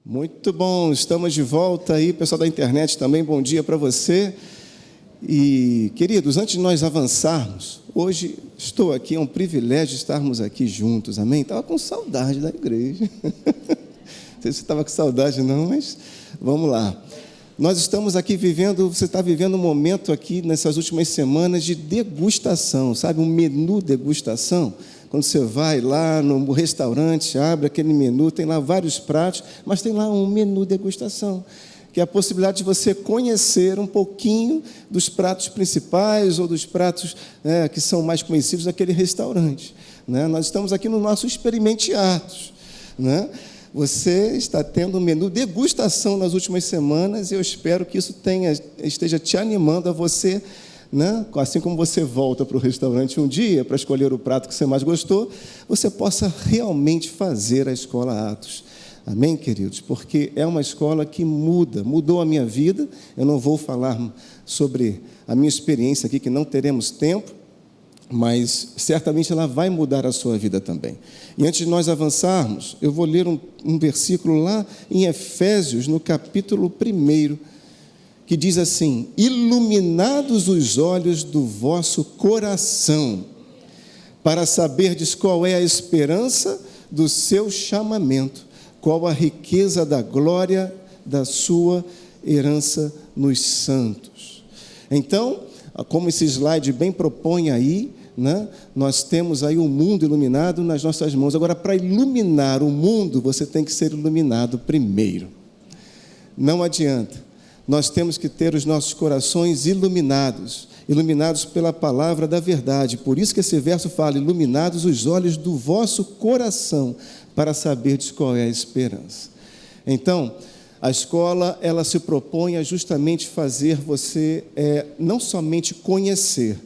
Muito bom, estamos de volta aí, pessoal da internet também, bom dia para você. E, queridos, antes de nós avançarmos, hoje estou aqui, é um privilégio estarmos aqui juntos, amém? Estava com saudade da igreja, não sei se você estava com saudade não, mas vamos lá. Nós estamos aqui vivendo, você está vivendo um momento aqui, nessas últimas semanas, de degustação, sabe, um menu degustação. Quando você vai lá no restaurante, abre aquele menu, tem lá vários pratos, mas tem lá um menu degustação, que é a possibilidade de você conhecer um pouquinho dos pratos principais ou dos pratos que são mais conhecidos daquele restaurante. Né? Nós estamos aqui no nosso Experimente Atos. Né? Você está tendo um menu degustação nas últimas semanas e eu espero que isso esteja te animando a você, né? Assim como você volta para o restaurante um dia para escolher o prato que você mais gostou, você possa realmente fazer a Escola Atos. Amém, queridos? Porque é uma escola que mudou a minha vida. Eu não vou falar sobre a minha experiência aqui, que não teremos tempo, mas certamente ela vai mudar a sua vida também. E antes de nós avançarmos, eu vou ler um versículo lá em Efésios, no capítulo 1, que diz assim: iluminados os olhos do vosso coração, para saberdes qual é a esperança do seu chamamento, qual a riqueza da glória da sua herança nos santos. Então, como esse slide bem propõe aí, né, nós temos aí um mundo iluminado nas nossas mãos. Agora, para iluminar o mundo, você tem que ser iluminado primeiro. Não adianta. Nós temos que ter os nossos corações iluminados pela palavra da verdade. Por isso que esse verso fala: iluminados os olhos do vosso coração, para saberdes qual é a esperança. Então, a escola, ela se propõe a justamente fazer você não somente conhecer,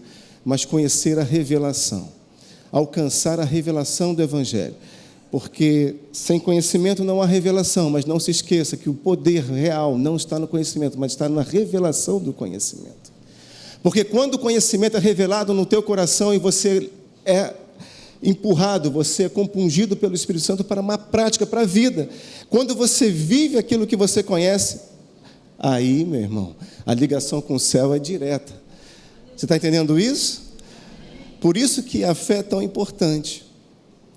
mas conhecer a revelação, alcançar a revelação do Evangelho. Porque sem conhecimento não há revelação, mas não se esqueça que o poder real não está no conhecimento, mas está na revelação do conhecimento. Porque quando o conhecimento é revelado no teu coração e você é empurrado, você é compungido pelo Espírito Santo para uma prática, para a vida. Quando você vive aquilo que você conhece, aí, meu irmão, a ligação com o céu é direta. Você está entendendo isso? Por isso que a fé é tão importante.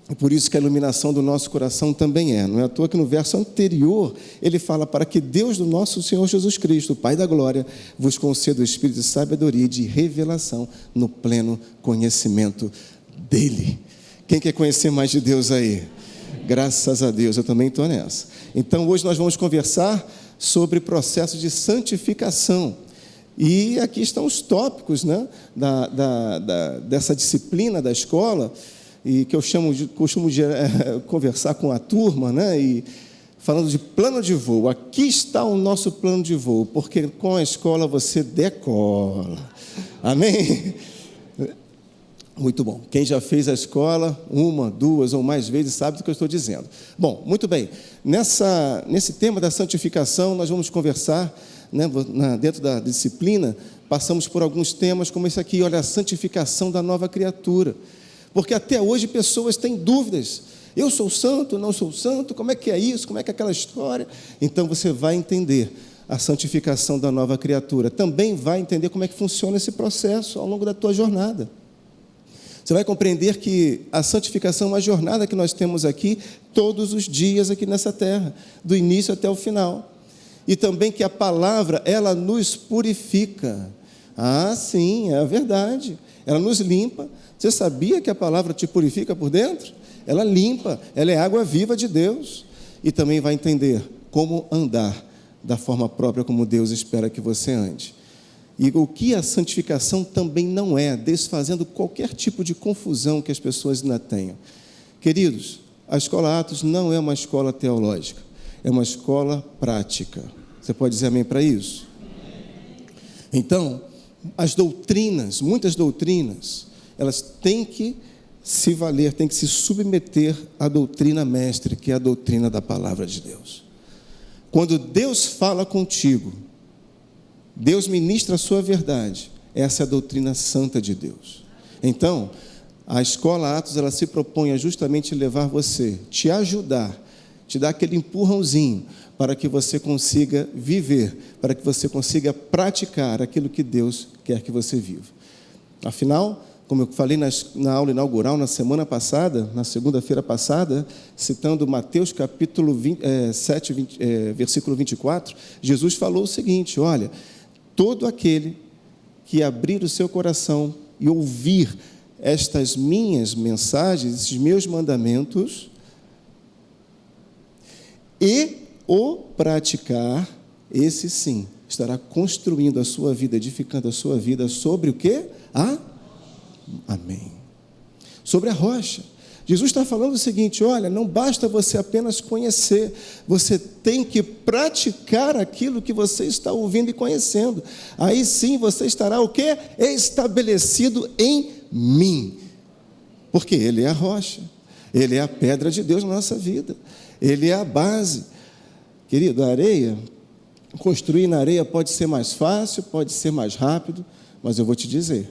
E por isso que a iluminação do nosso coração também é. Não é à toa que no verso anterior, ele fala: para que Deus do nosso Senhor Jesus Cristo, o Pai da glória, vos conceda o espírito de sabedoria e de revelação no pleno conhecimento dEle. Quem quer conhecer mais de Deus aí? Graças a Deus, eu também estou nessa. Então, hoje nós vamos conversar sobre processo de santificação. E aqui estão os tópicos, né, dessa disciplina da escola, e que eu costumo conversar com a turma, né, e falando de plano de voo. Aqui está o nosso plano de voo, porque com a escola você decola. Amém? Muito bom. Quem já fez a escola, 1, 2 ou mais vezes, sabe do que eu estou dizendo. Bom, muito bem. Nesse tema da santificação, nós vamos conversar, né, dentro da disciplina, passamos por alguns temas como esse aqui, olha, a santificação da nova criatura. Porque até hoje pessoas têm dúvidas. Eu sou santo, não sou santo, como é que é isso, como é que é aquela história? Então você vai entender a santificação da nova criatura. Também vai entender como é que funciona esse processo ao longo da tua jornada. Você vai compreender que a santificação é uma jornada que nós temos aqui todos os dias aqui nessa terra, do início até o final. E também que a palavra, ela nos purifica. Ah, sim, é a verdade. Ela nos limpa. Você sabia que a palavra te purifica por dentro? Ela limpa, ela é água viva de Deus. E também vai entender como andar da forma própria como Deus espera que você ande. E o que a santificação também não é, desfazendo qualquer tipo de confusão que as pessoas ainda tenham. Queridos, a Escola Atos não é uma escola teológica, é uma escola prática. Você pode dizer amém para isso? Então, as doutrinas, muitas doutrinas, elas têm que se valer, têm que se submeter à doutrina mestre, que é a doutrina da palavra de Deus. Quando Deus fala contigo, Deus ministra a sua verdade, essa é a doutrina santa de Deus. Então, a Escola Atos, ela se propõe a justamente levar você, te ajudar, te dá aquele empurrãozinho para que você consiga viver, para que você consiga praticar aquilo que Deus quer que você viva. Afinal, como eu falei na aula inaugural na semana passada, na segunda-feira passada, citando Mateus capítulo 7, versículo 24, Jesus falou o seguinte: olha, todo aquele que abrir o seu coração e ouvir estas minhas mensagens, esses meus mandamentos, e o praticar, esse sim, estará construindo a sua vida, edificando a sua vida sobre o quê? Amém. Sobre a rocha. Jesus está falando o seguinte: olha, não basta você apenas conhecer, você tem que praticar aquilo que você está ouvindo e conhecendo. Aí sim você estará o quê? Estabelecido em mim. Porque Ele é a rocha, Ele é a pedra de Deus na nossa vida, Ele é a base. Querido, a areia, construir na areia pode ser mais fácil, pode ser mais rápido, mas eu vou te dizer,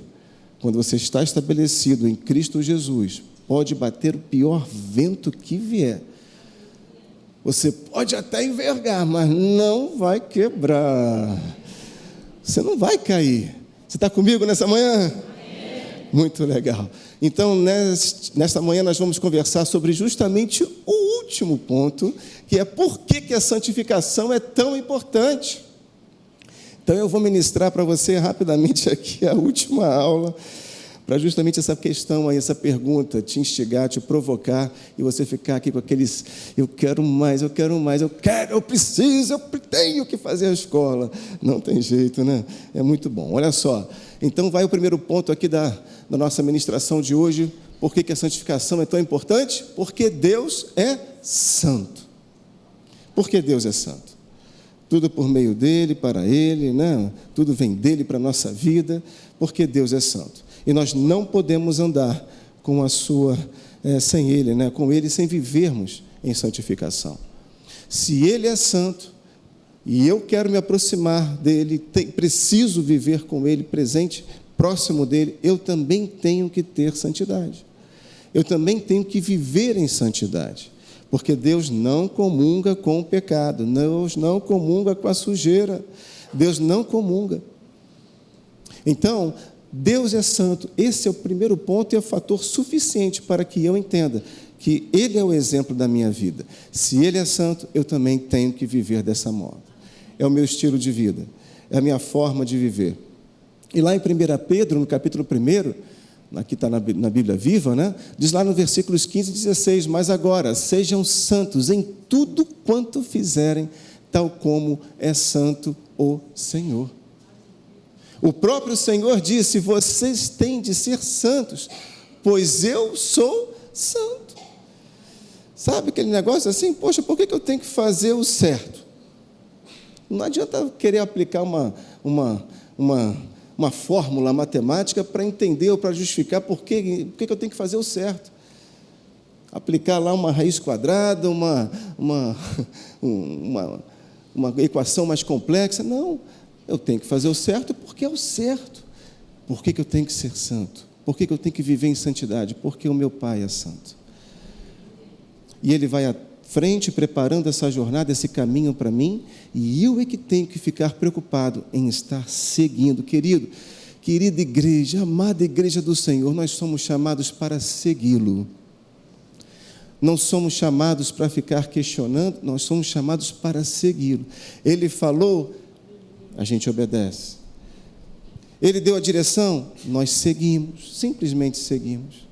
quando você está estabelecido em Cristo Jesus, pode bater o pior vento que vier. Você pode até envergar, mas não vai quebrar. Você não vai cair. Você está comigo nessa manhã? Muito legal. Então, nesta manhã nós vamos conversar sobre justamente o último ponto, que é por que a santificação é tão importante. Então, eu vou ministrar para você rapidamente aqui a última aula, para justamente essa questão aí, essa pergunta, te instigar, te provocar, e você ficar aqui com aqueles, eu quero mais, eu preciso, eu tenho que fazer a escola. Não tem jeito, né? É muito bom. Olha só, então vai o primeiro ponto aqui da nossa ministração de hoje. Por que a santificação é tão importante? Porque Deus é santo. Por que Deus é santo? Tudo por meio dEle, para Ele, né? Tudo vem dEle para a nossa vida, porque Deus é santo. E nós não podemos andar com a sua, sem Ele, né? Com Ele sem vivermos em santificação. Se Ele é santo e eu quero me aproximar dEle, preciso viver com Ele, presente, próximo dEle, eu também tenho que ter santidade. Eu também tenho que viver em santidade. Porque Deus não comunga com o pecado, Deus não comunga com a sujeira, Deus não comunga. Então, Deus é santo, esse é o primeiro ponto e é o fator suficiente para que eu entenda que Ele é o exemplo da minha vida. Se Ele é santo, eu também tenho que viver dessa modo. É o meu estilo de vida, é a minha forma de viver. E lá em 1 Pedro, no capítulo 1, aqui está na Bíblia Viva, né? Diz lá no versículos 15 e 16, mas agora sejam santos em tudo quanto fizerem, tal como é santo o Senhor. O próprio Senhor disse: vocês têm de ser santos, pois eu sou santo. Sabe aquele negócio assim? Poxa, por que eu tenho que fazer o certo? Não adianta querer aplicar uma fórmula matemática para entender ou para justificar por que eu tenho que fazer o certo. Aplicar lá uma raiz quadrada, uma equação mais complexa. Não, eu tenho que fazer o certo porque é o certo. Por que eu tenho que ser santo? Por que eu tenho que viver em santidade? Porque o meu Pai é santo. E Ele vai à frente, preparando essa jornada, esse caminho para mim, e eu é que tenho que ficar preocupado em estar seguindo. Querida igreja, amada igreja do Senhor, nós somos chamados para segui-lo. Não somos chamados para ficar questionando, nós somos chamados para segui-lo. Ele falou, a gente obedece. Ele deu a direção, nós seguimos, simplesmente seguimos.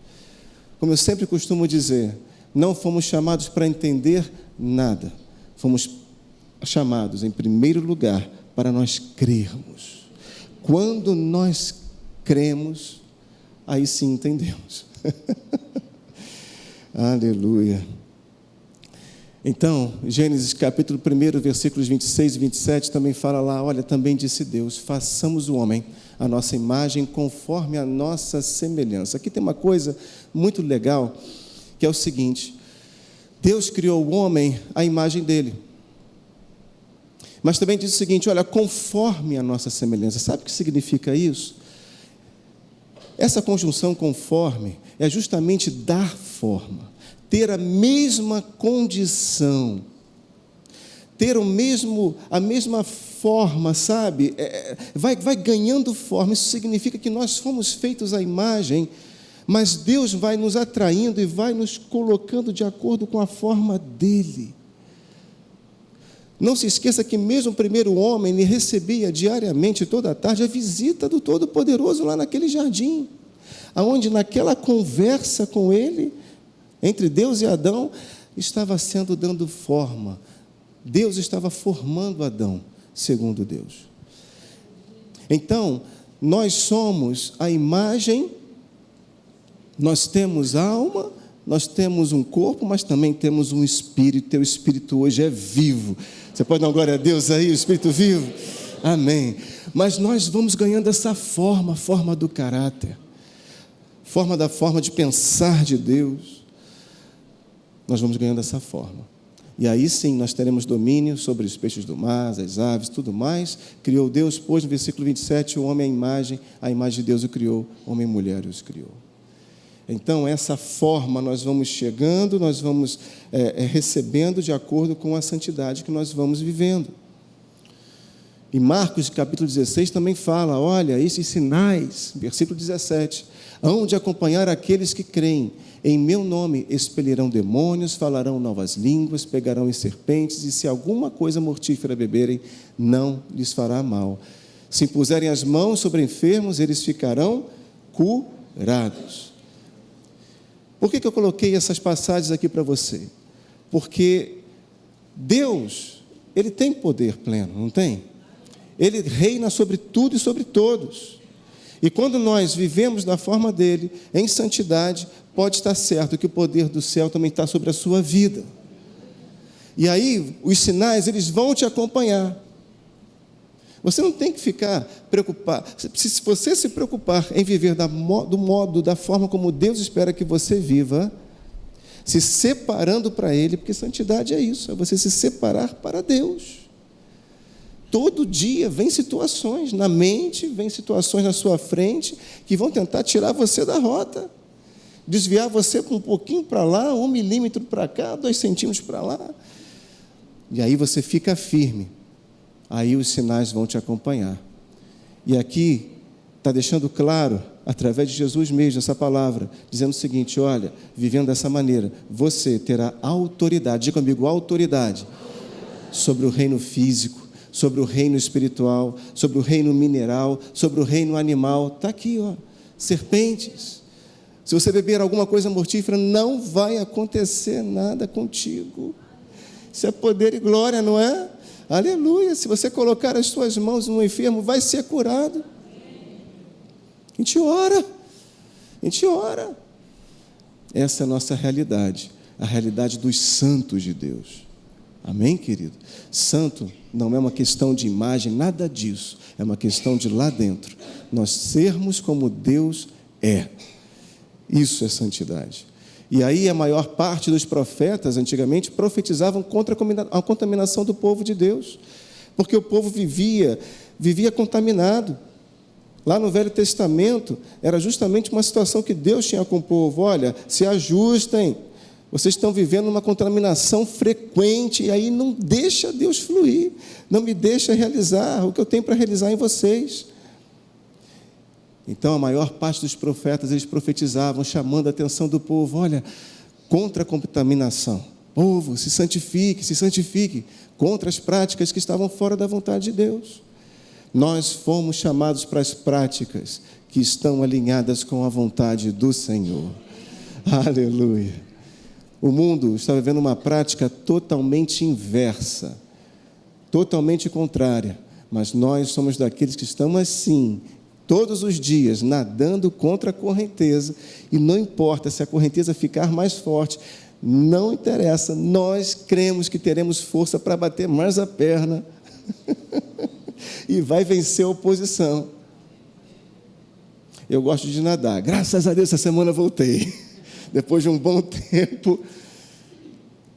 Como eu sempre costumo dizer, não fomos chamados para entender nada. Fomos chamados, em primeiro lugar, para nós crermos. Quando nós cremos, aí sim entendemos. Aleluia. Então, Gênesis capítulo 1, versículos 26 e 27, também fala lá, olha, também disse Deus, façamos o homem a nossa imagem conforme a nossa semelhança. Aqui tem uma coisa muito legal, que é o seguinte: Deus criou o homem à imagem dele. Mas também diz o seguinte, olha, conforme a nossa semelhança. Sabe o que significa isso? Essa conjunção conforme é justamente dar forma, ter a mesma condição, ter a mesma forma, sabe? Vai ganhando forma. Isso significa que nós fomos feitos à imagem, mas Deus vai nos atraindo e vai nos colocando de acordo com a forma dele. Não se esqueça que mesmo o primeiro homem, ele recebia diariamente, toda a tarde, a visita do Todo-Poderoso lá naquele jardim, aonde naquela conversa com ele, entre Deus e Adão, estava sendo dando forma. Deus estava formando Adão, segundo Deus. Então, nós somos a imagem, nós temos alma, nós temos um corpo, mas também temos um espírito. Teu espírito hoje é vivo. Você pode dar uma glória a Deus aí, o espírito vivo? Amém. Mas nós vamos ganhando essa forma, a forma do caráter, da forma de pensar de Deus. Nós vamos ganhando essa forma. E aí sim, nós teremos domínio sobre os peixes do mar, as aves, tudo mais. Criou Deus, pois, no versículo 27, o homem a imagem de Deus o criou, homem e mulher os criou. Então, essa forma nós vamos chegando, nós vamos recebendo de acordo com a santidade que nós vamos vivendo. E Marcos, capítulo 16, também fala, olha, esses sinais, versículo 17, hão de acompanhar aqueles que creem. Em meu nome expelirão demônios, falarão novas línguas, pegarão em serpentes, e se alguma coisa mortífera beberem, não lhes fará mal. Se impuserem as mãos sobre enfermos, eles ficarão curados. Por que eu coloquei essas passagens aqui para você? Porque Deus, Ele tem poder pleno, não tem? Ele reina sobre tudo e sobre todos. E quando nós vivemos da forma dele, em santidade, pode estar certo que o poder do céu também está sobre a sua vida. E aí, os sinais, eles vão te acompanhar. Você não tem que ficar preocupado. Se você se preocupar em viver da forma como Deus espera que você viva, se separando para Ele, porque santidade é isso, é você se separar para Deus. Todo dia vem situações na mente, vem situações na sua frente, que vão tentar tirar você da rota, desviar você um pouquinho para lá, 1 milímetro para cá, 2 centímetros para lá. E aí você fica firme. Aí os sinais vão te acompanhar. E aqui está deixando claro, através de Jesus mesmo, essa palavra, dizendo o seguinte, olha, vivendo dessa maneira, você terá autoridade, diga comigo, autoridade, sobre o reino físico, sobre o reino espiritual, sobre o reino mineral, sobre o reino animal. Está aqui, ó, serpentes. Se você beber alguma coisa mortífera, não vai acontecer nada contigo. Isso é poder e glória, não é? Aleluia, se você colocar as suas mãos no enfermo, vai ser curado. A gente ora. Essa é a nossa realidade, a realidade dos santos de Deus. Amém, querido? Santo não é uma questão de imagem, nada disso. É uma questão de lá dentro. Nós sermos como Deus é. Isso é santidade. E aí a maior parte dos profetas, antigamente, profetizavam contra a contaminação do povo de Deus. Porque o povo vivia contaminado. Lá no Velho Testamento, era justamente uma situação que Deus tinha com o povo. Olha, se ajustem. Vocês estão vivendo uma contaminação frequente, e aí não deixa Deus fluir. Não me deixa realizar o que eu tenho para realizar em vocês. Então, a maior parte dos profetas, eles profetizavam, chamando a atenção do povo, olha, contra a contaminação. Povo, se santifique, contra as práticas que estavam fora da vontade de Deus. Nós fomos chamados para as práticas que estão alinhadas com a vontade do Senhor. Aleluia. O mundo está vivendo uma prática totalmente inversa, totalmente contrária, mas nós somos daqueles que estamos assim, todos os dias, nadando contra a correnteza, e não importa se a correnteza ficar mais forte, não interessa, nós cremos que teremos força para bater mais a perna e vai vencer a oposição. Eu gosto de nadar, graças a Deus essa semana eu voltei, depois de um bom tempo.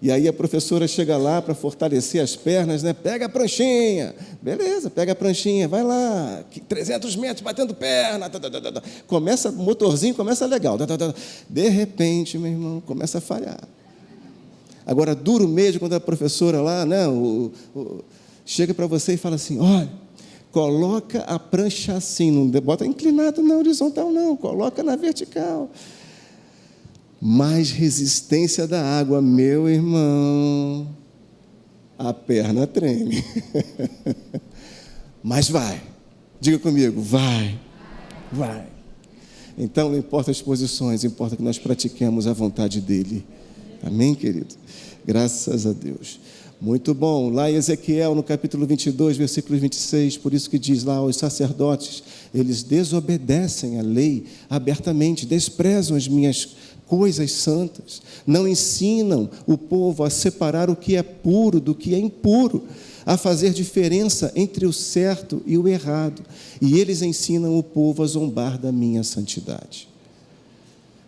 E aí a professora chega lá para fortalecer as pernas, né? Pega a pranchinha. Beleza, pega a pranchinha, vai lá. 300 metros batendo perna. Começa, o motorzinho começa legal. De repente, meu irmão, começa a falhar. Agora, duro mesmo quando a professora lá, né, chega para você e fala assim, olha, coloca a prancha assim, não bota inclinado na horizontal não, coloca na vertical. Mais resistência da água, meu irmão, a perna treme. Mas vai, diga comigo, vai. Então, não importa as posições, importa que nós pratiquemos a vontade dEle. Amém, querido? Graças a Deus. Muito bom. Lá em Ezequiel, no capítulo 22, versículo 26, por isso que diz lá, os sacerdotes, eles desobedecem a lei abertamente, desprezam as minhas coisas santas, não ensinam o povo a separar o que é puro do que é impuro, a fazer diferença entre o certo e o errado, e eles ensinam o povo a zombar da minha santidade.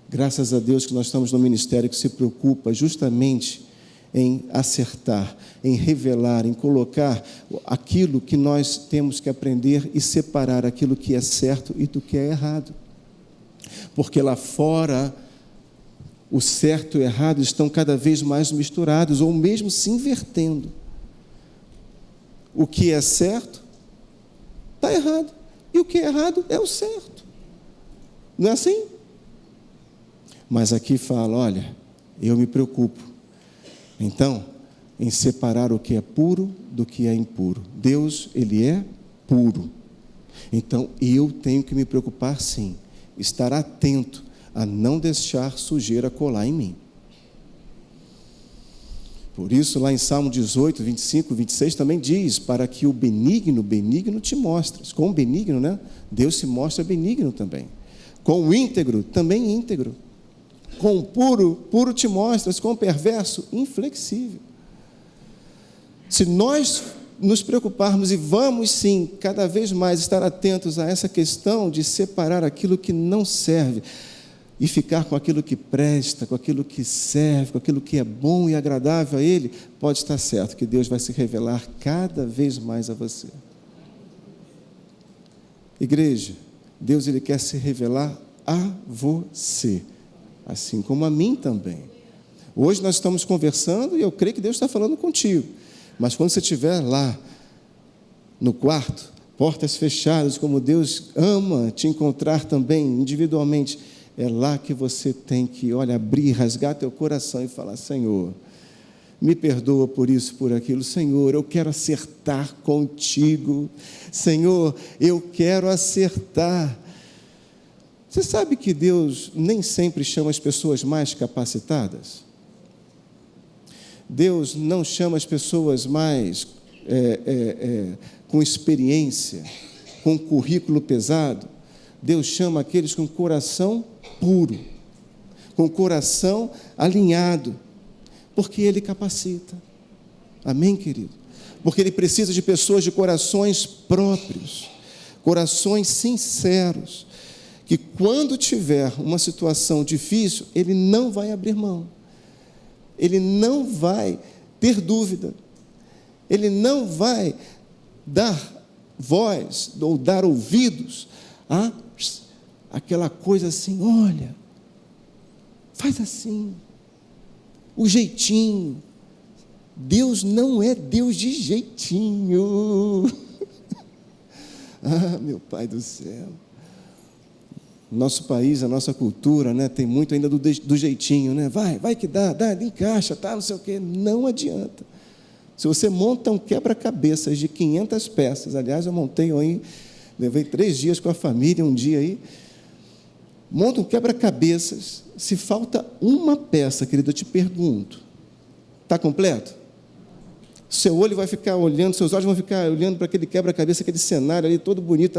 Graças a Deus que nós estamos no ministério que se preocupa justamente em acertar, em revelar, em colocar aquilo que nós temos que aprender e separar aquilo que é certo e do que é errado. Porque lá fora, o certo e o errado estão cada vez mais misturados, ou mesmo se invertendo. O que é certo está errado, e o que é errado é o certo. Não é assim? Mas aqui fala, olha, eu me preocupo, então, em separar o que é puro do que é impuro. Deus, Ele é puro. Então, eu tenho que me preocupar sim, estar atento a não deixar sujeira colar em mim. Por isso, lá em Salmo 18, 25, 26, também diz, para que o benigno te mostres. Com o benigno, né? Deus se mostra benigno também. Com o íntegro, também íntegro. Com o puro te mostras. Com o perverso, inflexível. Se nós nos preocuparmos, e vamos sim, cada vez mais estar atentos a essa questão de separar aquilo que não serve, e ficar com aquilo que presta, com aquilo que serve, com aquilo que é bom e agradável a Ele, pode estar certo que Deus vai se revelar cada vez mais a você. Igreja, Deus Ele quer se revelar a você, assim como a mim também. Hoje nós estamos conversando e eu creio que Deus está falando contigo, mas quando você estiver lá, no quarto, portas fechadas, como Deus ama te encontrar também, individualmente, é lá que você tem que, abrir, rasgar teu coração e falar, Senhor, me perdoa por isso, por aquilo. Senhor, eu quero acertar contigo. Senhor, eu quero acertar. Você sabe que Deus nem sempre chama as pessoas mais capacitadas? Deus não chama as pessoas mais com experiência, com currículo pesado. Deus chama aqueles com coração puro, com coração alinhado, porque Ele capacita. Amém, querido? Porque Ele precisa de pessoas de corações próprios, corações sinceros, que quando tiver uma situação difícil, Ele não vai abrir mão, Ele não vai ter dúvida, Ele não vai dar voz ou dar ouvidos a aquela coisa assim, olha, faz assim, o jeitinho. Deus não é Deus de jeitinho. Ah, meu Pai do céu. Nosso país, a nossa cultura, né, tem muito ainda do jeitinho, né? Vai que dá, encaixa, tá, não sei o quê. Não adianta. Se você monta um quebra-cabeças de 500 peças, aliás, eu montei aí, levei 3 dias com a família, um dia aí, monta um quebra-cabeças, se falta uma peça, querido, eu te pergunto, está completo? Seu olho vai ficar olhando, seus olhos vão ficar olhando para aquele quebra-cabeça, aquele cenário ali, todo bonito,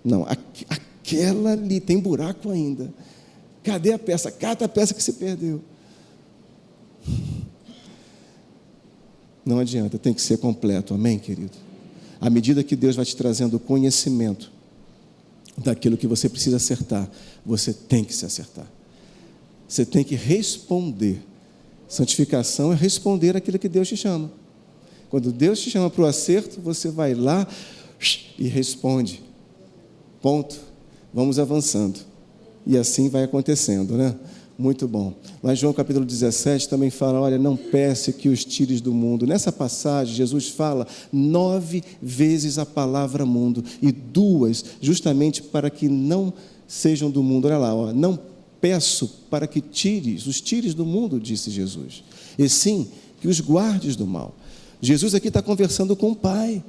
não, aquela ali tem buraco ainda, cadê a peça? Cata a peça que se perdeu. Não adianta, tem que ser completo, amém, querido? À medida que Deus vai te trazendo conhecimento daquilo que você precisa acertar, você tem que se acertar. Você tem que responder. Santificação é responder aquilo que Deus te chama. Quando Deus te chama para o acerto, você vai lá e responde. Ponto. Vamos avançando. E assim vai acontecendo, né? Muito bom. Mas João capítulo 17 também fala, olha, não peça que os tires do mundo. Nessa passagem, Jesus fala 9 vezes a palavra mundo, e 2 justamente para que não sejam do mundo. Olha lá, ó, não peço para que os tires do mundo, disse Jesus, e sim que os guardes do mal. Jesus aqui está conversando com o Pai.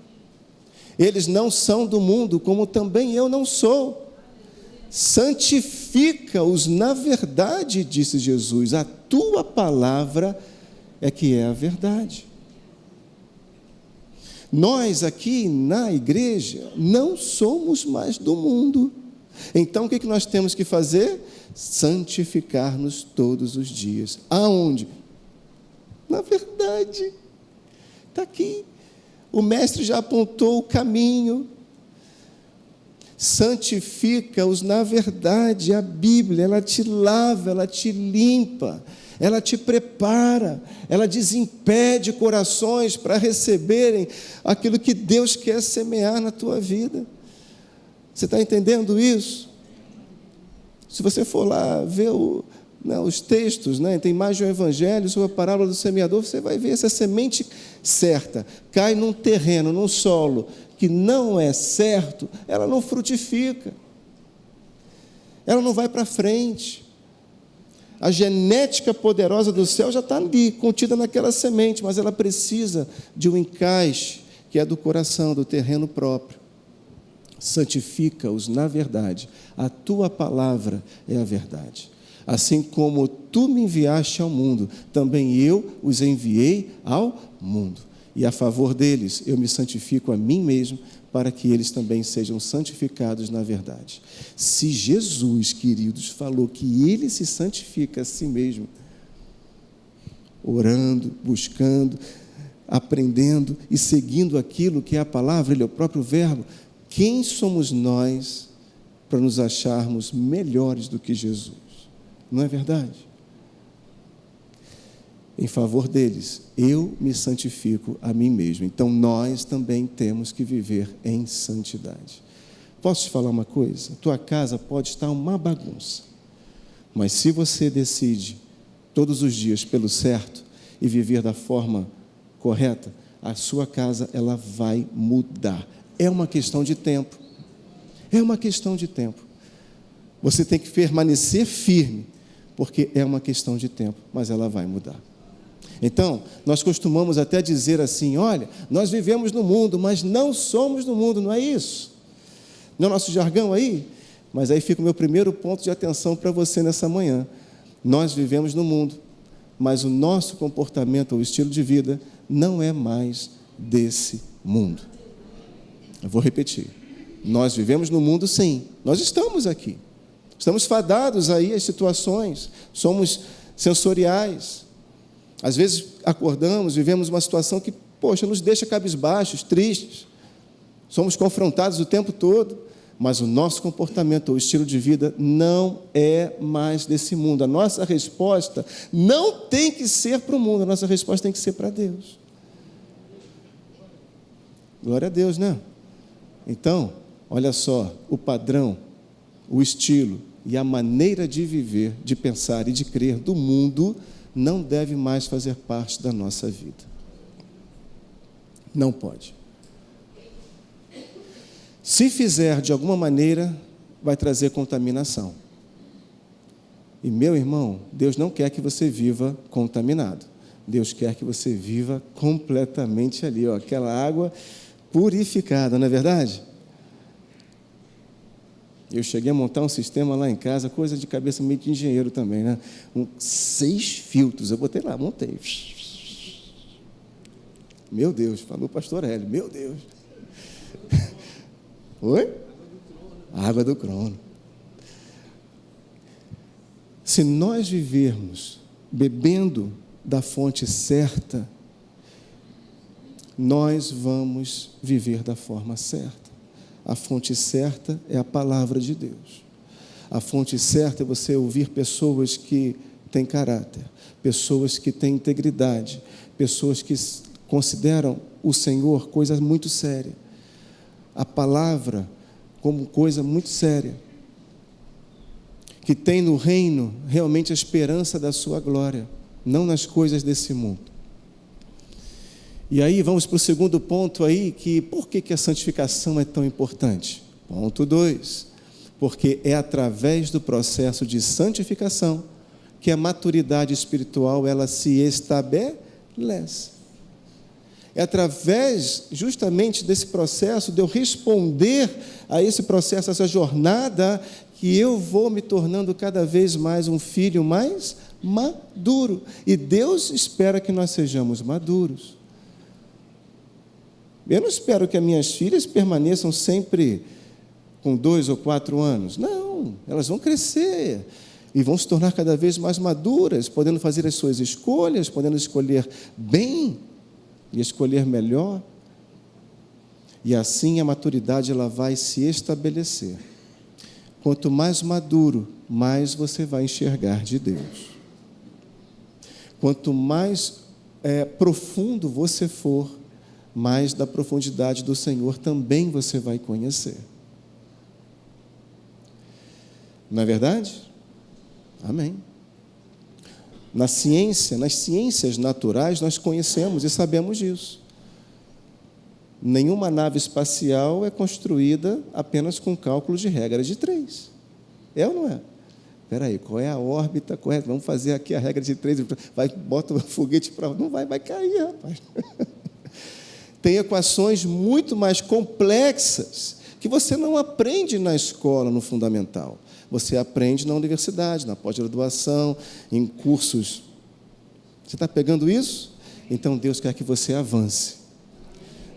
Eles não são do mundo, como também eu não sou. Santifica-os na verdade, disse Jesus, a tua palavra é que é a verdade. Nós aqui na igreja não somos mais do mundo. Então o que nós temos que fazer? Santificar-nos todos os dias. Aonde? Na verdade. Está aqui. O mestre já apontou o caminho. Santifica-os na verdade. A Bíblia, ela te lava, ela te limpa, ela te prepara, ela desimpede corações para receberem aquilo que Deus quer semear na tua vida. Você está entendendo isso? Se você for lá ver os textos, tem mais de um evangelho sobre a parábola do semeador, você vai ver essa semente certa, cai num terreno, num solo que não é certo, ela não frutifica, ela não vai para frente. A genética poderosa do céu já está ali, contida naquela semente, mas ela precisa de um encaixe, que é do coração, do terreno próprio. Santifica-os na verdade, a tua palavra é a verdade. Assim como tu me enviaste ao mundo, também eu os enviei ao mundo. E a favor deles eu me santifico a mim mesmo, para que eles também sejam santificados na verdade. Se Jesus, queridos, falou que ele se santifica a si mesmo, orando, buscando, aprendendo e seguindo aquilo que é a palavra, ele é o próprio verbo, quem somos nós para nos acharmos melhores do que Jesus? Não é verdade? Em favor deles, eu me santifico a mim mesmo. Então, nós também temos que viver em santidade. Posso te falar uma coisa? Tua casa pode estar uma bagunça, mas se você decide todos os dias pelo certo e viver da forma correta, a sua casa ela vai mudar. É uma questão de tempo. É uma questão de tempo. Você tem que permanecer firme, porque é uma questão de tempo, mas ela vai mudar. Então, nós costumamos até dizer assim, olha, nós vivemos no mundo, mas não somos do mundo, não é isso? Não é o nosso jargão aí? Mas aí fica o meu primeiro ponto de atenção para você nessa manhã. Nós vivemos no mundo, mas o nosso comportamento, o estilo de vida, não é mais desse mundo. Eu vou repetir. Nós vivemos no mundo, sim. Nós estamos aqui. Estamos fadados aí às situações. Somos sensoriais. Às vezes acordamos, vivemos uma situação que, nos deixa cabisbaixos, tristes. Somos confrontados o tempo todo, mas o nosso comportamento, o estilo de vida não é mais desse mundo. A nossa resposta não tem que ser para o mundo, a nossa resposta tem que ser para Deus. Glória a Deus, né? Então, olha só, o padrão, o estilo e a maneira de viver, de pensar e de crer do mundo não deve mais fazer parte da nossa vida. Não pode. Se fizer de alguma maneira, vai trazer contaminação. E, meu irmão, Deus não quer que você viva contaminado. Deus quer que você viva completamente ali, aquela água purificada, não é verdade? Eu cheguei a montar um sistema lá em casa, coisa de cabeça meio de engenheiro também, né? 6 filtros, eu botei lá, montei. Meu Deus, falou o pastor Hélio, meu Deus. Oi? Água do Crono. Se nós vivermos bebendo da fonte certa, nós vamos viver da forma certa. A fonte certa é a palavra de Deus. A fonte certa é você ouvir pessoas que têm caráter, pessoas que têm integridade, pessoas que consideram o Senhor coisa muito séria. A palavra como coisa muito séria. que tem no reino realmente a esperança da sua glória, não nas coisas desse mundo. E aí vamos para o segundo ponto aí, que por que a santificação é tão importante? Ponto 2, porque é através do processo de santificação que a maturidade espiritual ela se estabelece. É através justamente desse processo, de eu responder a esse processo, a essa jornada, que eu vou me tornando cada vez mais um filho mais maduro. E Deus espera que nós sejamos maduros. Eu não espero que as minhas filhas permaneçam sempre com 2 ou 4 anos. Não, elas vão crescer e vão se tornar cada vez mais maduras, podendo fazer as suas escolhas, podendo escolher bem e escolher melhor. E assim a maturidade ela vai se estabelecer. Quanto mais maduro, mais você vai enxergar de Deus. Quanto mais profundo você for, mais da profundidade do Senhor também você vai conhecer. Não é verdade? Amém. Na ciência, nas ciências naturais, nós conhecemos e sabemos disso. Nenhuma nave espacial é construída apenas com cálculo de regra de 3. É ou não é? Espera aí, qual é a órbita correta? Vamos fazer aqui a regra de 3. Bota o foguete para... Não vai cair, rapaz. Tem equações muito mais complexas que você não aprende na escola, no fundamental. Você aprende na universidade, na pós-graduação, em cursos. Você está pegando isso? Então Deus quer que você avance.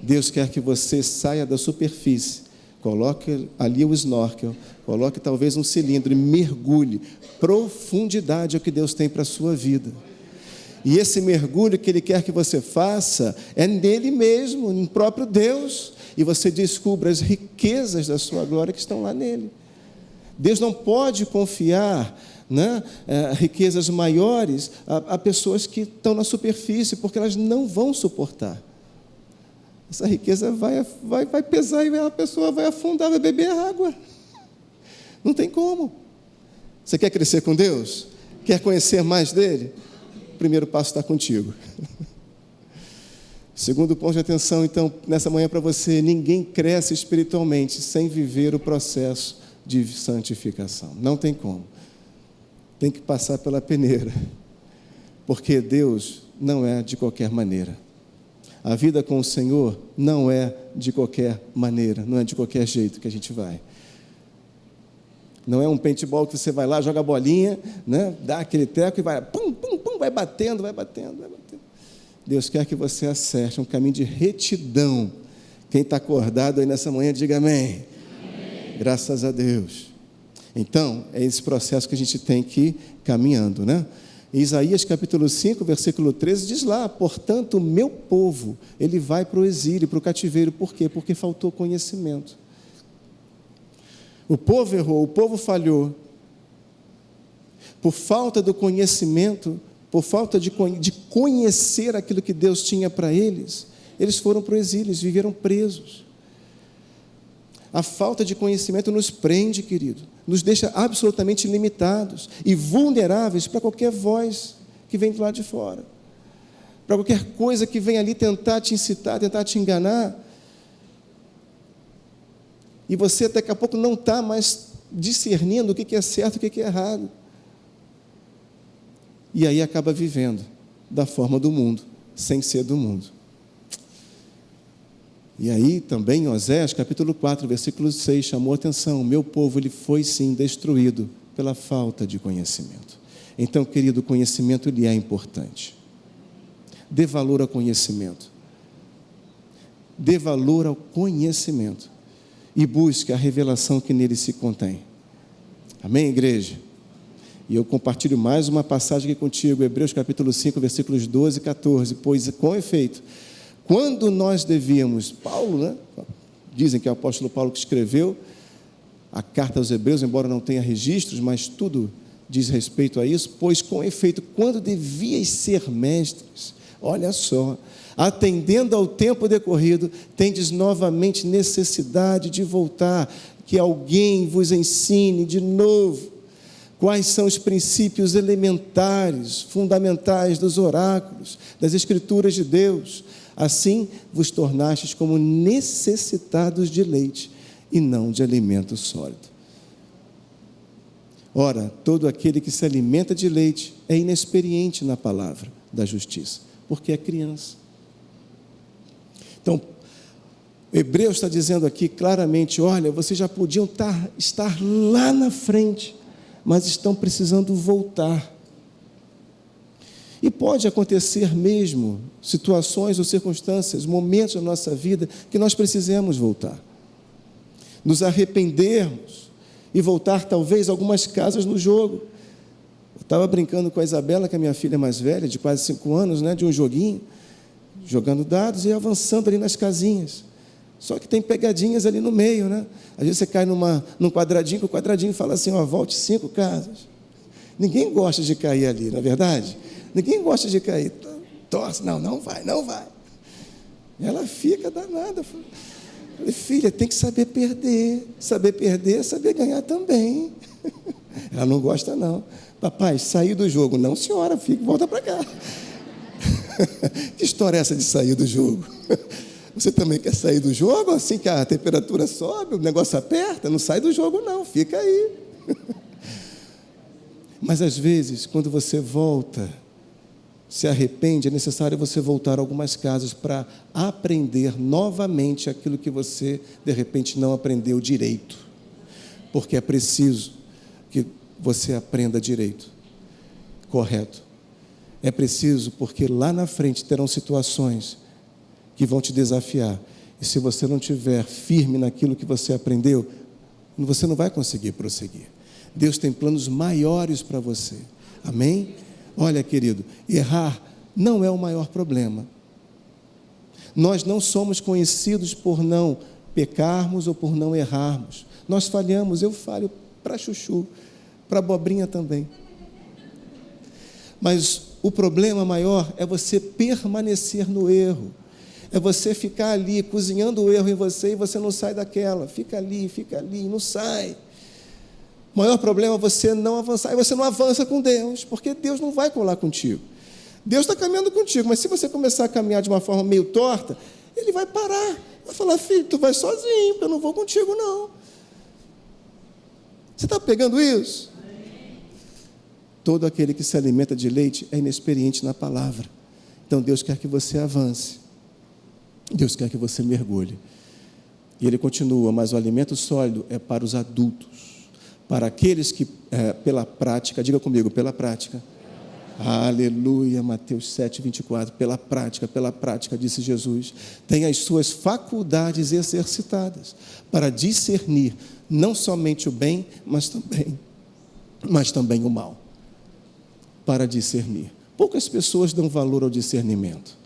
Deus quer que você saia da superfície, coloque ali o snorkel, coloque talvez um cilindro e mergulhe. Profundidade é o que Deus tem para a sua vida. E esse mergulho que Ele quer que você faça é nele mesmo, no próprio Deus, e você descubra as riquezas da sua glória que estão lá nele. Deus não pode confiar, né, riquezas maiores a pessoas que estão na superfície, porque elas não vão suportar. Essa riqueza vai pesar e a pessoa vai afundar, vai beber água. Não tem como. Você quer crescer com Deus? Quer conhecer mais dele? O primeiro passo está contigo. Segundo ponto de atenção, então, nessa manhã para você, ninguém cresce espiritualmente sem viver o processo de santificação. Não tem como. Tem que passar pela peneira. Porque Deus não é de qualquer maneira. A vida com o Senhor não é de qualquer maneira, não é de qualquer jeito que a gente vai. Não é um paintball que você vai lá, joga a bolinha, né, dá aquele teco e vai, pum, pum, pum, vai batendo. Deus quer que você acerte um caminho de retidão. Quem está acordado aí nessa manhã, diga amém. Amém. Graças a Deus. Então, é esse processo que a gente tem que ir caminhando, né? Isaías capítulo 5, versículo 13, diz lá: portanto, o meu povo, ele vai para o exílio, para o cativeiro. Por quê? Porque faltou conhecimento. O povo errou, o povo falhou. Por falta do conhecimento, por falta de conhecer aquilo que Deus tinha para eles, eles foram para o exílio, eles viveram presos. A falta de conhecimento nos prende, querido, nos deixa absolutamente limitados e vulneráveis para qualquer voz que vem do lado de fora, para qualquer coisa que vem ali tentar te incitar, tentar te enganar, e você daqui a pouco não está mais discernindo o que é certo e o que é errado, e aí acaba vivendo da forma do mundo, sem ser do mundo. E aí também, em Oséias, capítulo 4, versículo 6, chamou a atenção: o meu povo, ele foi sim destruído pela falta de conhecimento. Então, querido, o conhecimento, ele é importante. Dê valor ao conhecimento. Dê valor ao conhecimento. E busque a revelação que nele se contém. Amém, igreja? E eu compartilho mais uma passagem aqui contigo, Hebreus capítulo 5, versículos 12 e 14. Pois, com efeito, quando nós devíamos, Paulo, né? Dizem que é o apóstolo Paulo que escreveu a carta aos Hebreus, embora não tenha registros, mas tudo diz respeito a isso. Pois, com efeito, quando devíeis ser mestres, olha só, atendendo ao tempo decorrido, tendes novamente necessidade de voltar, que alguém vos ensine de novo, Quais são os princípios elementares, fundamentais dos oráculos, das Escrituras de Deus? Assim vos tornastes como necessitados de leite e não de alimento sólido. Ora, todo aquele que se alimenta de leite é inexperiente na palavra da justiça, porque é criança. Então, Hebreus está dizendo aqui claramente, olha, vocês já podiam estar lá na frente, mas estão precisando voltar. E pode acontecer mesmo situações ou circunstâncias, momentos da nossa vida que nós precisemos voltar. Nos arrependermos e voltar talvez algumas casas no jogo. Eu estava brincando com a Isabela, que é minha filha mais velha, de quase 5 anos, de um joguinho, jogando dados e avançando ali nas casinhas. Só que tem pegadinhas ali no meio, Às vezes você cai num quadradinho, que o quadradinho fala assim, volte 5 casas. Ninguém gosta de cair ali, não é verdade? Ninguém gosta de cair. Torce, não vai. Ela fica danada. Falei, filha, tem que saber perder. Saber perder é saber ganhar também. Ela não gosta, não. Papai, saí do jogo. Não, senhora, fica, volta para cá. Que história é essa de sair do jogo? Você também quer sair do jogo? Assim que a temperatura sobe, o negócio aperta? Não sai do jogo, não. Fica aí. Mas, às vezes, quando você volta, se arrepende, é necessário você voltar a algumas casas para aprender novamente aquilo que você, de repente, não aprendeu direito. Porque é preciso que você aprenda direito, correto. É preciso, porque lá na frente terão situações que vão te desafiar. E se você não estiver firme naquilo que você aprendeu, você não vai conseguir prosseguir. Deus tem planos maiores para você. Amém? Olha, querido, errar não é o maior problema. Nós não somos conhecidos por não pecarmos ou por não errarmos. Nós falhamos, eu falho para chuchu, para abobrinha também. Mas o problema maior é você permanecer no erro. É você ficar ali, cozinhando o erro em você e você não sai daquela. Fica ali, não sai. O maior problema é você não avançar. E você não avança com Deus, porque Deus não vai colar contigo. Deus está caminhando contigo, mas se você começar a caminhar de uma forma meio torta, Ele vai parar. Vai falar, filho, tu vai sozinho, porque eu não vou contigo, não. Você está pegando isso? Todo aquele que se alimenta de leite é inexperiente na palavra. Então Deus quer que você avance. Deus quer que você mergulhe. E Ele continua, mas o alimento sólido é para os adultos, para aqueles que, pela prática, diga comigo, pela prática. Aleluia, Mateus 7, 24, pela prática, disse Jesus, tem as suas faculdades exercitadas para discernir não somente o bem, mas também o mal. Para discernir. Poucas pessoas dão valor ao discernimento.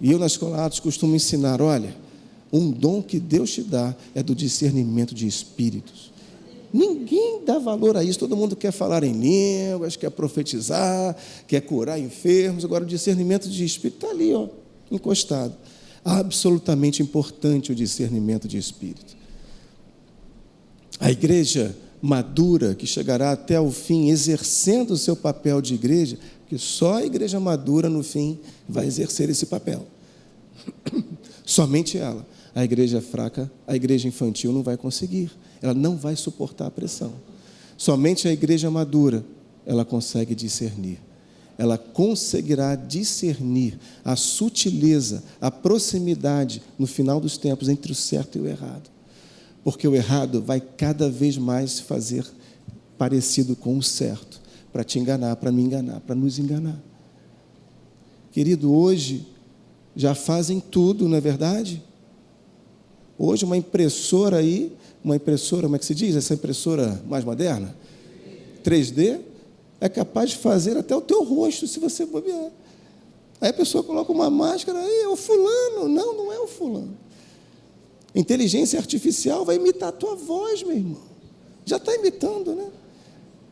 E eu, na Escola Atos, costumo ensinar, olha, um dom que Deus te dá é do discernimento de espíritos. Ninguém dá valor a isso, todo mundo quer falar em línguas, quer profetizar, quer curar enfermos, agora o discernimento de espírito está ali, encostado. Absolutamente importante o discernimento de espírito. A igreja madura, que chegará até o fim, exercendo o seu papel de igreja, porque só a igreja madura, no fim, vai exercer esse papel. Somente ela. A igreja fraca, a igreja infantil não vai conseguir. Ela não vai suportar a pressão. Somente a igreja madura, ela consegue discernir. Ela conseguirá discernir a sutileza, a proximidade, no final dos tempos, entre o certo e o errado. Porque o errado vai cada vez mais se fazer parecido com o certo, para te enganar, para me enganar, para nos enganar. Querido, hoje já fazem tudo, não é verdade? Hoje uma impressora aí, como é que se diz? Essa impressora mais moderna? 3D, é capaz de fazer até o teu rosto, se você bobear. Aí a pessoa coloca uma máscara, aí é o fulano. Não é o fulano. Inteligência artificial vai imitar a tua voz, meu irmão. Já está imitando, né?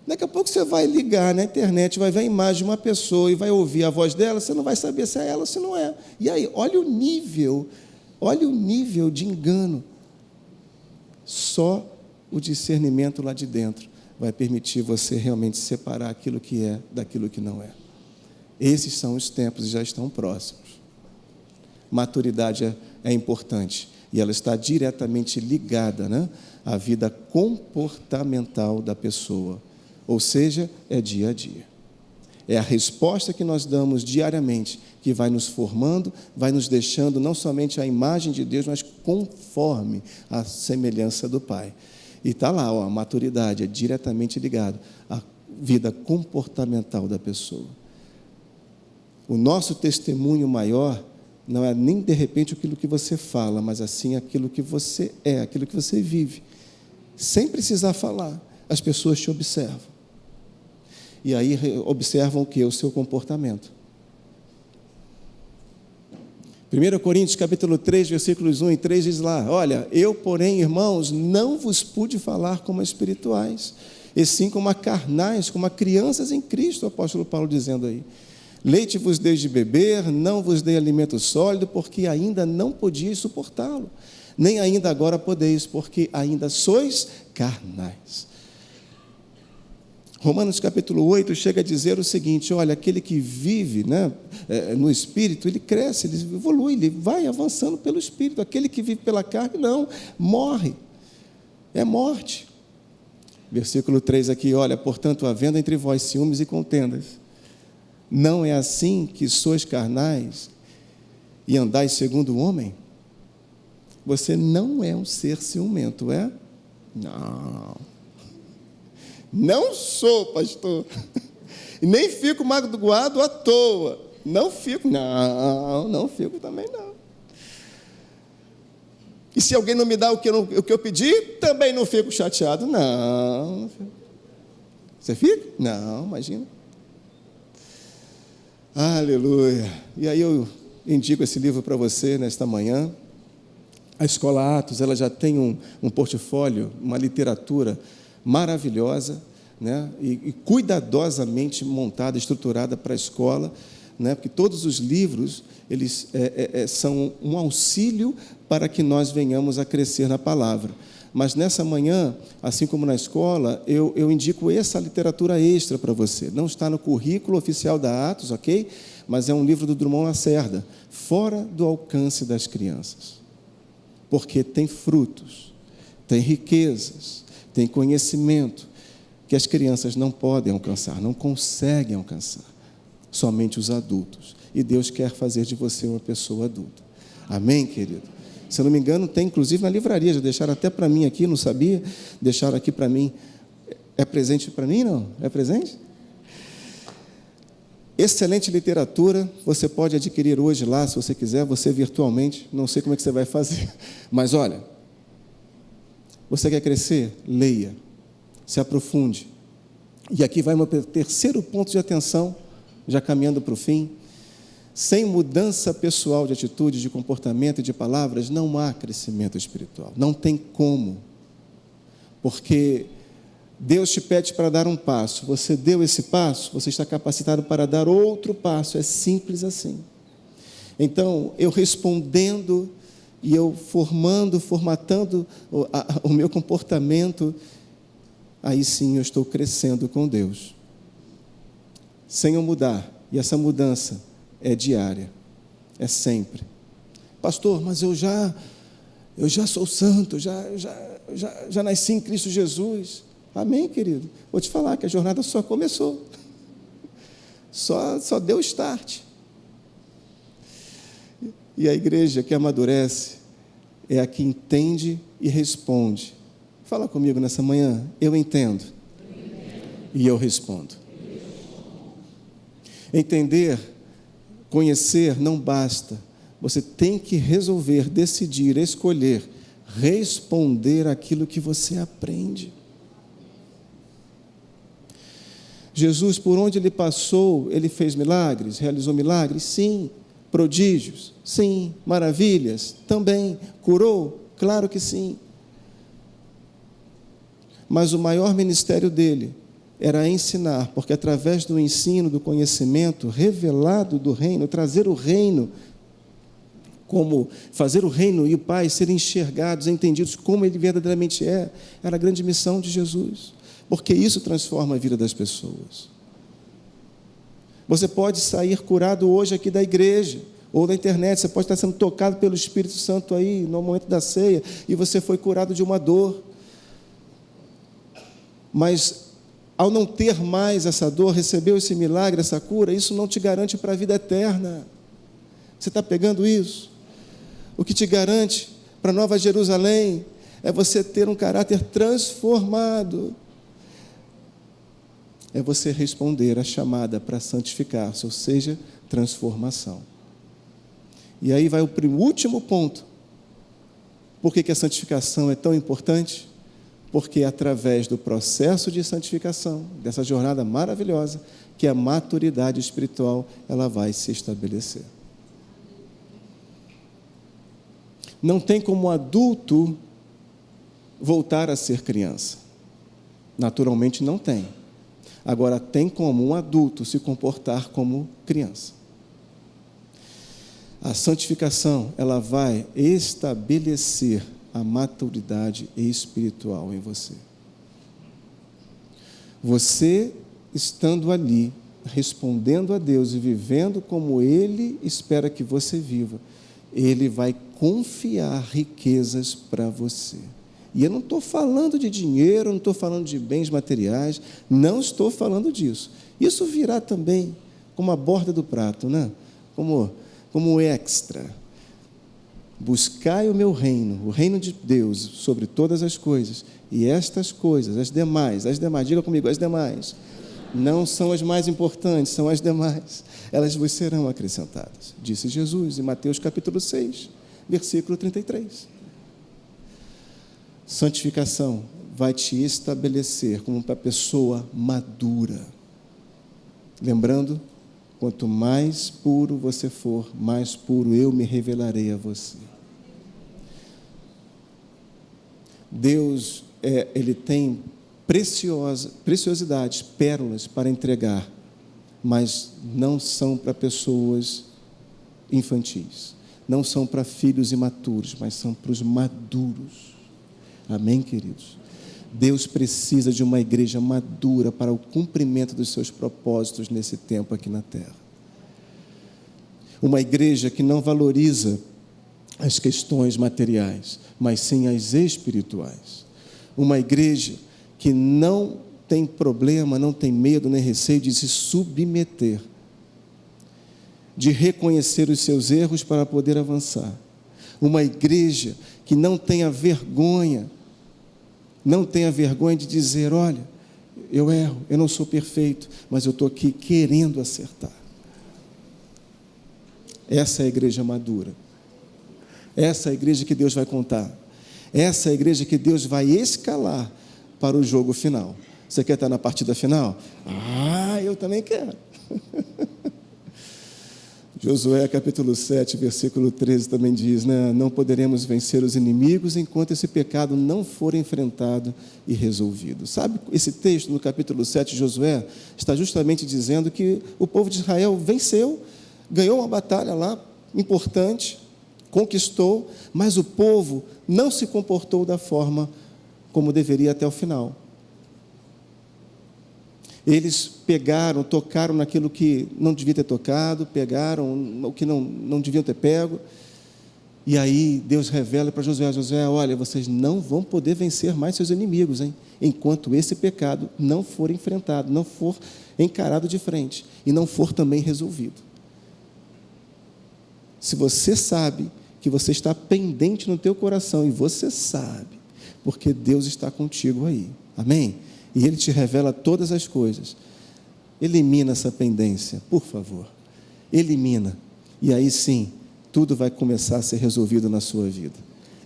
Daqui a pouco você vai ligar na internet, vai ver a imagem de uma pessoa e vai ouvir a voz dela, você não vai saber se é ela ou se não é. E aí, olha o nível de engano. Só o discernimento lá de dentro vai permitir você realmente separar aquilo que é daquilo que não é. Esses são os tempos e já estão próximos. Maturidade é importante e ela está diretamente ligada, né, à vida comportamental da pessoa, ou seja, é dia a dia. É a resposta que nós damos diariamente que vai nos formando, vai nos deixando não somente a imagem de Deus, mas conforme a semelhança do Pai. E está lá, a maturidade é diretamente ligada à vida comportamental da pessoa. O nosso testemunho maior não é nem de repente aquilo que você fala, mas assim aquilo que você é, aquilo que você vive. Sem precisar falar, as pessoas te observam. E aí observam o que? O seu comportamento. 1 Coríntios capítulo 3, versículos 1 e 3 diz lá: olha, eu, porém, irmãos, não vos pude falar como a espirituais, e sim como a carnais, como a crianças em Cristo, o apóstolo Paulo dizendo aí. Leite vos dei de beber, não vos dei alimento sólido, porque ainda não podíeis suportá-lo, nem ainda agora podeis, porque ainda sois carnais. Romanos capítulo 8 chega a dizer o seguinte: olha, aquele que vive, né, no Espírito, ele cresce, ele evolui, ele vai avançando pelo Espírito. Aquele que vive pela carne, não, morre, é morte. Versículo 3 aqui, olha, portanto, havendo entre vós ciúmes e contendas, não é assim que sois carnais e andais segundo o homem? Você não é um ser ciumento, é? Não. Não sou, pastor. E nem fico magoado à toa. Não fico. Não fico também não. E se alguém não me dá o que eu pedi, também não fico chateado. Não fico. Você fica? Não, imagina. Aleluia. E aí eu indico esse livro para você nesta manhã. A Escola Atos, ela já tem um portfólio, uma literatura maravilhosa, né? E cuidadosamente montada, estruturada para a escola, né? Porque todos os livros eles são um auxílio para que nós venhamos a crescer na palavra. Mas nessa manhã, assim como na escola, eu indico essa literatura extra para você. Não está no currículo oficial da Atos, ok? Mas é um livro do Drummond Lacerda, Fora do Alcance das Crianças. Porque tem frutos, tem riquezas, tem conhecimento que as crianças não podem alcançar, não conseguem alcançar, somente os adultos. E Deus quer fazer de você uma pessoa adulta. Amém, querido? Se eu não me engano, tem inclusive na livraria, já deixaram até para mim aqui, não sabia? Deixaram aqui para mim. É presente para mim, não? É presente? Excelente literatura, você pode adquirir hoje lá, se você quiser, você virtualmente, não sei como é que você vai fazer, mas olha, você quer crescer? Leia, se aprofunde. E aqui vai meu terceiro ponto de atenção, já caminhando para o fim. Sem mudança pessoal de atitude, de comportamento e de palavras, não há crescimento espiritual. Não tem como. Porque Deus te pede para dar um passo. Você deu esse passo, você está capacitado para dar outro passo. É simples assim. Então, eu respondendo e eu formatando o meu comportamento, aí sim eu estou crescendo com Deus. Sem eu mudar. E essa mudança é diária, é sempre. Pastor, mas eu já sou santo, já nasci em Cristo Jesus. Amém, querido? Vou te falar que a jornada só começou. Só deu start. E a igreja que amadurece é a que entende e responde. Fala comigo nessa manhã. Eu entendo. E eu respondo. Entender, conhecer não basta. Você tem que resolver, decidir, escolher, responder aquilo que você aprende. Jesus, por onde ele passou, ele fez milagres, realizou milagres? Sim. Prodígios? Sim. Maravilhas? Também. Curou? Claro que sim. Mas o maior ministério dele era ensinar, porque através do ensino, do conhecimento revelado do reino, trazer o reino, como fazer o reino e o Pai serem enxergados, entendidos como ele verdadeiramente é, era a grande missão de Jesus. porque isso transforma a vida das pessoas. Você pode sair curado hoje aqui da igreja, ou da internet, você pode estar sendo tocado pelo Espírito Santo aí, no momento da ceia, e você foi curado de uma dor. Mas, ao não ter mais essa dor, recebeu esse milagre, essa cura, isso não te garante para a vida eterna. Você está pegando isso? O que te garante para a Nova Jerusalém é você ter um caráter transformado. É você responder à chamada para santificar-se, ou seja, transformação. E aí vai o último ponto. Por que a santificação é tão importante? Porque através do processo de santificação, dessa jornada maravilhosa, que a maturidade espiritual ela vai se estabelecer. Não tem como adulto voltar a ser criança. Naturalmente não tem. Agora, tem como um adulto se comportar como criança. A santificação, ela vai estabelecer a maturidade espiritual em você. Você, estando ali, respondendo a Deus e vivendo como Ele espera que você viva, Ele vai confiar riquezas para você. E eu não estou falando de dinheiro, não estou falando de bens materiais, não estou falando disso. Isso virá também como a borda do prato, né? Como extra. Buscai o meu reino, o reino de Deus, sobre todas as coisas. E estas coisas, as demais, diga comigo, as demais, não são as mais importantes, são as demais. Elas vos serão acrescentadas, disse Jesus em Mateus capítulo 6, versículo 33. Santificação vai te estabelecer como uma pessoa madura. Lembrando, quanto mais puro você for, mais puro eu me revelarei a você. Deus, Ele tem preciosidades, pérolas para entregar, mas não são para pessoas infantis, não são para filhos imaturos, mas são para os maduros. Amém, queridos? Deus precisa de uma igreja madura para o cumprimento dos seus propósitos nesse tempo aqui na terra. Uma igreja que não valoriza as questões materiais, mas sim as espirituais. Uma igreja que não tem problema, não tem medo nem receio de se submeter, de reconhecer os seus erros para poder avançar. Uma igreja que não tenha vergonha de dizer, olha, eu erro, eu não sou perfeito, mas eu estou aqui querendo acertar. Essa é a igreja madura. Essa é a igreja que Deus vai contar. Essa é a igreja que Deus vai escalar para o jogo final. Você quer estar na partida final? Ah, eu também quero. Josué capítulo 7, versículo 13 também diz, né? Não poderemos vencer os inimigos enquanto esse pecado não for enfrentado e resolvido. Sabe, esse texto no capítulo 7 de Josué está justamente dizendo que o povo de Israel venceu, ganhou uma batalha lá importante, conquistou, mas o povo não se comportou da forma como deveria até o final. Eles pegaram, tocaram naquilo que não devia ter tocado, pegaram o que não deviam ter pego, e aí Deus revela para Josué, olha, vocês não vão poder vencer mais seus inimigos, hein? Enquanto esse pecado não for enfrentado, não for encarado de frente, e não for também resolvido. Se você sabe que você está pendente no teu coração, e você sabe, porque Deus está contigo aí, amém? E Ele te revela todas as coisas. Elimina essa pendência, por favor. Elimina. E aí sim, tudo vai começar a ser resolvido na sua vida.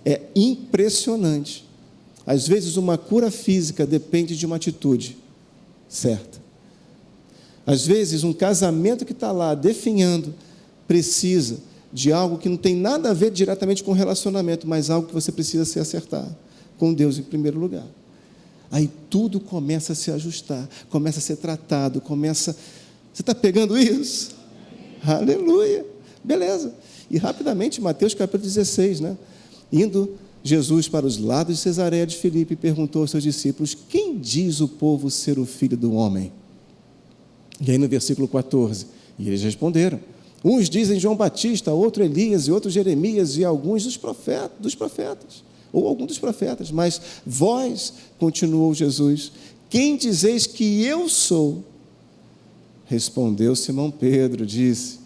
É impressionante. Às vezes uma cura física depende de uma atitude certa. Às vezes um casamento que está lá definhando precisa de algo que não tem nada a ver diretamente com o relacionamento, mas algo que você precisa se acertar com Deus em primeiro lugar. Aí tudo começa a se ajustar, começa a ser tratado, Você está pegando isso? Aleluia! Beleza. E rapidamente, Mateus capítulo 16, né? Indo Jesus para os lados de Cesareia de Filipe e perguntou aos seus discípulos: quem diz o povo ser o Filho do Homem? E aí no versículo 14, e eles responderam: uns dizem João Batista, outro Elias, e outro Jeremias, e alguns dos profetas, ou algum dos profetas. Mas vós, continuou Jesus, quem dizeis que eu sou? Respondeu Simão Pedro, disse: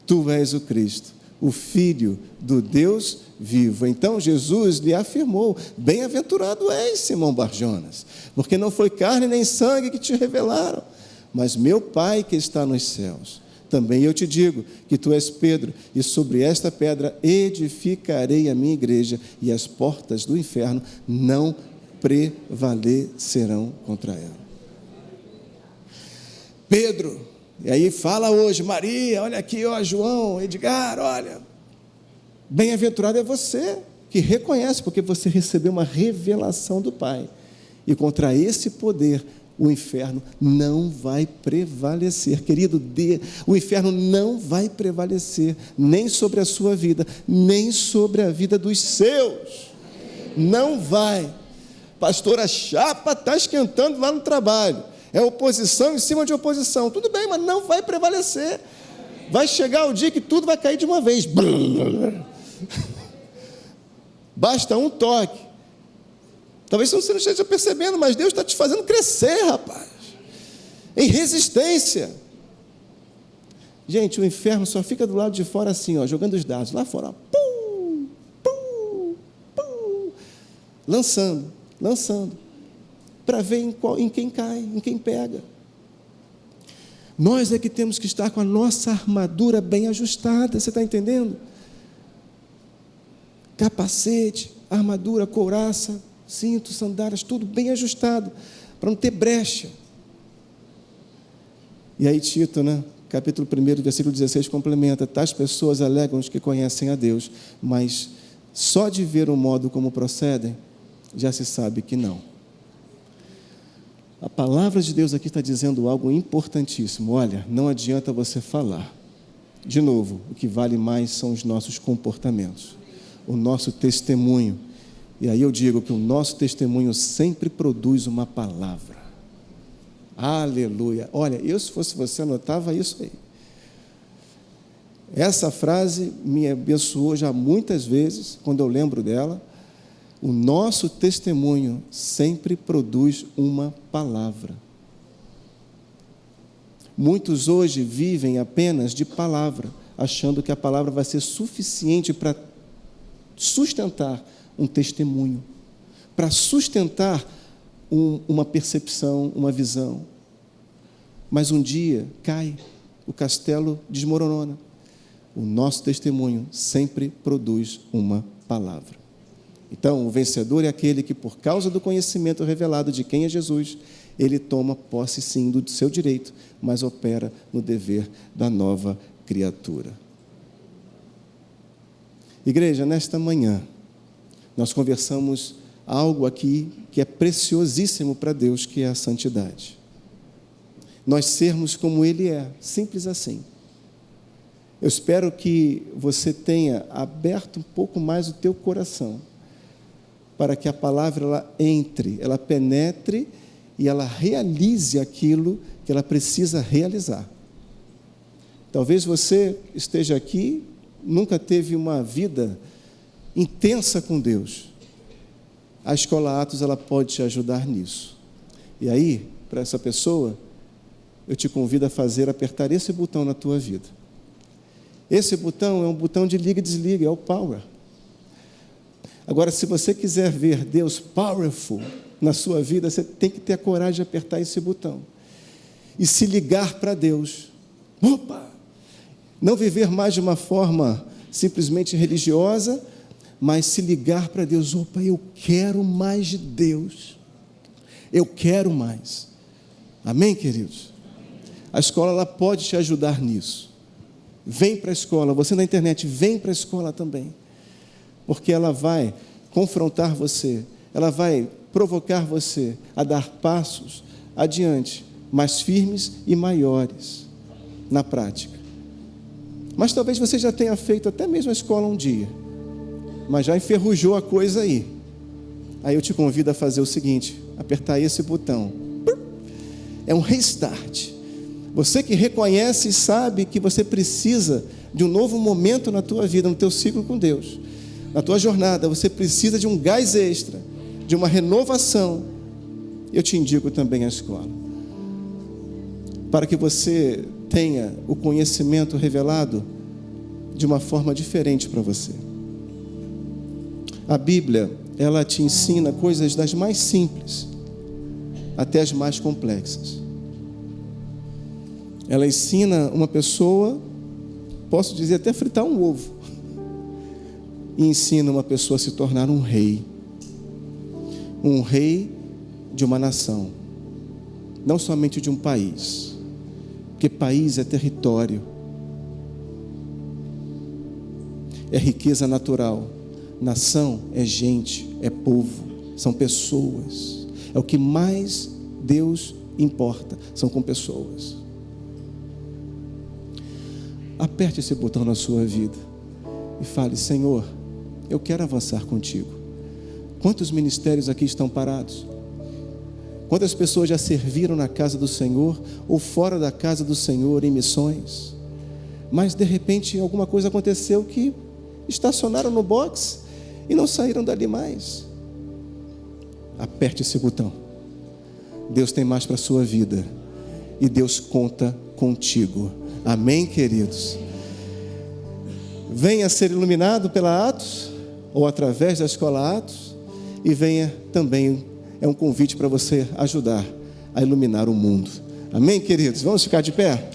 tu és o Cristo, o Filho do Deus vivo. Então Jesus lhe afirmou: bem-aventurado és, Simão Barjonas, porque não foi carne nem sangue que te revelaram, mas meu Pai que está nos céus. Também eu te digo que tu és Pedro, e sobre esta pedra edificarei a minha igreja, e as portas do inferno não prevalecerão contra ela. Pedro, e aí fala hoje, Maria, olha aqui, ó, João, Edgar, olha, bem-aventurado é você, que reconhece, porque você recebeu uma revelação do Pai, e contra esse poder, o inferno não vai prevalecer, querido, o inferno não vai prevalecer, nem sobre a sua vida, nem sobre a vida dos seus, não vai. Pastor, a chapa está esquentando lá no trabalho, é oposição em cima de oposição, tudo bem, mas não vai prevalecer, vai chegar o dia que tudo vai cair de uma vez, basta um toque. Talvez você não esteja percebendo, mas Deus está te fazendo crescer, rapaz, em resistência. Gente, o inferno só fica do lado de fora assim, ó, jogando os dados, lá fora, ó, pum, pum, pum, lançando, para ver em quem cai, em quem pega. Nós é que temos que estar com a nossa armadura bem ajustada, você está entendendo? Capacete, armadura, couraça, cinto, sandálias, tudo bem ajustado, para não ter brecha. E aí Tito, capítulo 1, versículo 16, complementa: tais pessoas alegam que conhecem a Deus, mas só de ver o modo como procedem, já se sabe que não. A palavra de Deus aqui está dizendo algo importantíssimo. Olha, não adianta você falar. De novo, o que vale mais são os nossos comportamentos, o nosso testemunho. E aí eu digo que o nosso testemunho sempre produz uma palavra. Aleluia. Olha, eu, se fosse você, anotava isso aí. Essa frase me abençoou já muitas vezes, quando eu lembro dela. O nosso testemunho sempre produz uma palavra. Muitos hoje vivem apenas de palavra, achando que a palavra vai ser suficiente para sustentar um testemunho, para sustentar uma percepção, uma visão. Mas um dia cai, o castelo desmorona. O nosso testemunho sempre produz uma palavra. Então, o vencedor é aquele que, por causa do conhecimento revelado de quem é Jesus, ele toma posse sim do seu direito, mas opera no dever da nova criatura. Igreja, nesta manhã, nós conversamos algo aqui que é preciosíssimo para Deus, que é a santidade. Nós sermos como Ele é, simples assim. Eu espero que você tenha aberto um pouco mais o teu coração, para que a palavra ela entre, ela penetre e ela realize aquilo que ela precisa realizar. Talvez você esteja aqui, nunca teve uma vida intensa com Deus. A Escola Atos ela pode te ajudar nisso. E aí, para essa pessoa, eu te convido a apertar esse botão na tua vida. Esse botão é um botão de liga e desliga, é o power. Agora, se você quiser ver Deus powerful na sua vida, você tem que ter a coragem de apertar esse botão e se ligar para Deus. Opa! Não viver mais de uma forma simplesmente religiosa, mas se ligar para Deus. Opa, eu quero mais de Deus. Eu quero mais. Amém, queridos? A escola ela pode te ajudar nisso. Vem para a escola. Você na internet, vem para a escola também. Porque ela vai confrontar você, ela vai provocar você a dar passos adiante, mais firmes e maiores na prática. Mas talvez você já tenha feito até mesmo a escola um dia, mas já enferrujou a coisa aí. Aí eu te convido a fazer o seguinte: apertar esse botão. É um restart. Você que reconhece e sabe que você precisa de um novo momento na tua vida, no teu ciclo com Deus, na tua jornada, você precisa de um gás extra, de uma renovação. Eu te indico também a escola, para que você tenha o conhecimento revelado de uma forma diferente para você. A Bíblia, ela te ensina coisas das mais simples até as mais complexas. Ela ensina uma pessoa, posso dizer até fritar um ovo, e ensina uma pessoa a se tornar um rei de uma nação, não somente de um país, porque país é território, é riqueza natural, nação é gente, é povo, são pessoas, é o que mais Deus importa, são com pessoas. Aperte esse botão na sua vida e fale: Senhor, eu quero avançar contigo. Quantos ministérios aqui estão parados? Quantas pessoas já serviram na casa do Senhor ou fora da casa do Senhor em missões? Mas de repente alguma coisa aconteceu que estacionaram no box e não saíram dali mais. Aperte esse botão. Deus tem mais para a sua vida e Deus conta contigo. Amém, queridos? Venha ser iluminado pela Atos ou através da escola Atos, e venha também, é um convite para você ajudar a iluminar o mundo. Amém, queridos? Vamos ficar de pé?